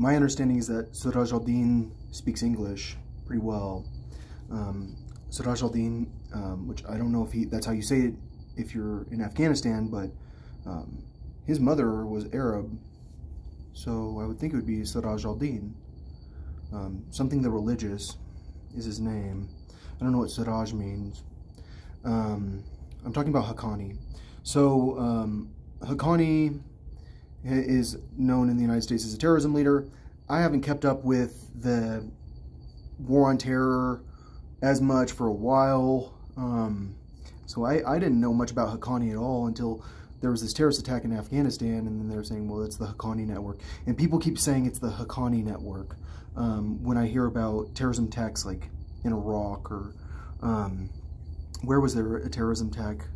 my understanding is that Siraj al-Din speaks English pretty well. Siraj al-Din, which I don't know if that's how you say it if you're in Afghanistan, but his mother was Arab, so I would think it would be Siraj al-Din. Something the religious is his name. I don't know what Siraj means. I'm talking about Haqqani. So Haqqani is known in the United States as a terrorism leader. I haven't kept up with the war on terror as much for a while. So I didn't know much about Haqqani at all until there was this terrorist attack in Afghanistan, and then they're saying, well, it's the Haqqani network. And people keep saying it's the Haqqani network. When I hear about terrorism attacks like in Iraq or where was there a terrorism attack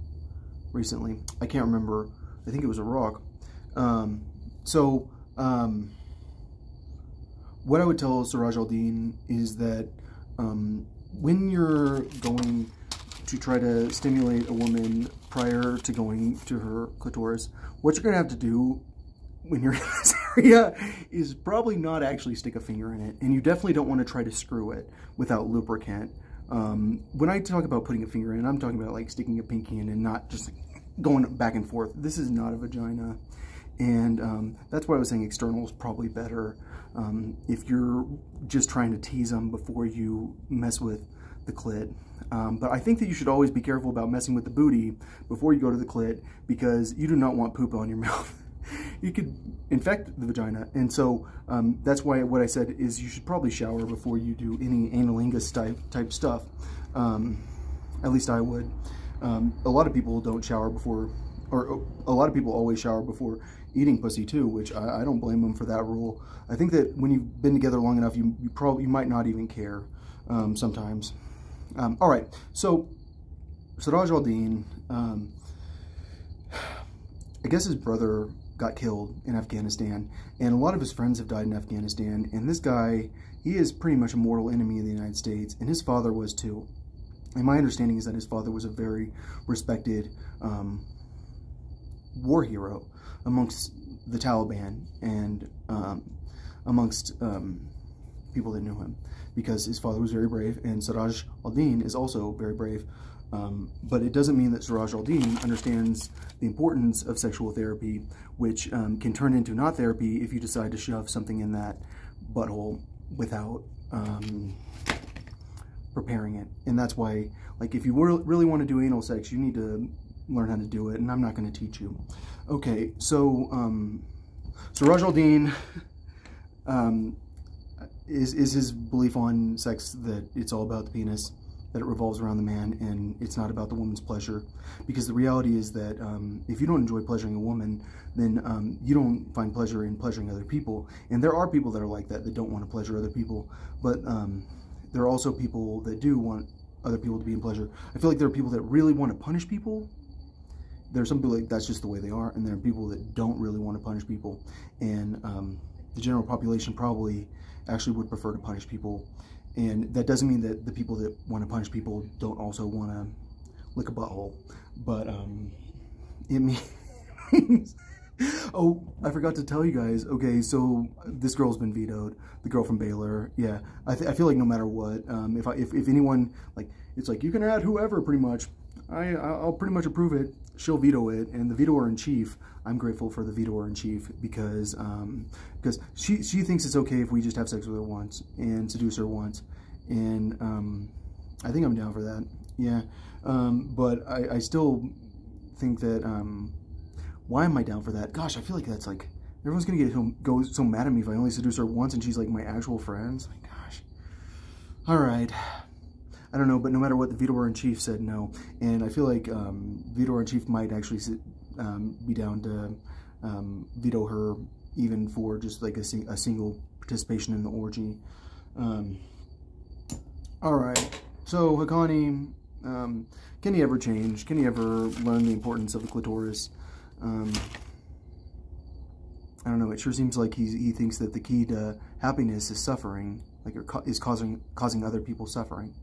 recently? I can't remember. I think it was Iraq. What I would tell Siraj al-Din is that when you're going to try to stimulate a woman prior to going to her clitoris, what you're going to have to do when you're in this area is probably not actually stick a finger in it, and you definitely don't want to try to screw it without lubricant. When I talk about putting a finger in, I'm talking about like sticking a pinky in and not just going back and forth. This is not a vagina, and that's why I was saying external is probably better if you're just trying to tease them before you mess with the clit. But I think that you should always be careful about messing with the booty before you go to the clit, because you do not want poop on your mouth. You could infect the vagina, and so that's why what I said is you should probably shower before you do any analingus type stuff. At least I would. A lot of people don't shower before, or a lot of people always shower before eating pussy too, which I don't blame them for that rule. I think that when you've been together long enough, you might not even care sometimes. All right, so Siraj al-Din, I guess his brother got killed in Afghanistan, and a lot of his friends have died in Afghanistan, and this guy, he is pretty much a mortal enemy of the United States, and his father was too. And my understanding is that his father was a very respected war hero amongst the Taliban and amongst people that knew him, because his father was very brave, and Siraj al-Din is also very brave. But it doesn't mean that Siraj al-Din understands the importance of sexual therapy, which can turn into not therapy if you decide to shove something in that butthole without preparing it. And that's why, like, if you really want to do anal sex, you need to learn how to do it, and I'm not going to teach you. Okay, so Siraj al-Din is his belief on sex that it's all about the penis, that it revolves around the man, and it's not about the woman's pleasure. Because the reality is that if you don't enjoy pleasuring a woman, then you don't find pleasure in pleasuring other people. And there are people that are like that don't want to pleasure other people, but there are also people that do want other people to be in pleasure. I feel like there are people that really want to punish people. There are some people like that's just the way they are, and there are people that don't really want to punish people. And the general population probably actually would prefer to punish people. And that doesn't mean that the people that want to punish people don't also want to lick a butthole. But it means... Oh, I forgot to tell you guys. Okay, so this girl's been vetoed. The girl from Baylor. Yeah, I feel like no matter what, if anyone, like, it's like, you can add whoever, pretty much. I'll pretty much approve it. She'll veto it. And the vetoer-in-chief, I'm grateful for the vetoer-in-chief, because she thinks it's okay if we just have sex with her once and seduce her once. And I think I'm down for that. Yeah. But I still think that... why am I down for that? Gosh, I feel like that's like, everyone's gonna go so mad at me if I only seduce her once and she's like my actual friends. Like, gosh. All right. I don't know, but no matter what, the vetoer-in-chief said no. And I feel like vetoer-in-chief might actually be down to veto her even for just like a single participation in the orgy. All right. So, Haqqani, can he ever change? Can he ever learn the importance of the clitoris? I don't know. It sure seems like he thinks that the key to happiness is suffering, like is causing other people suffering.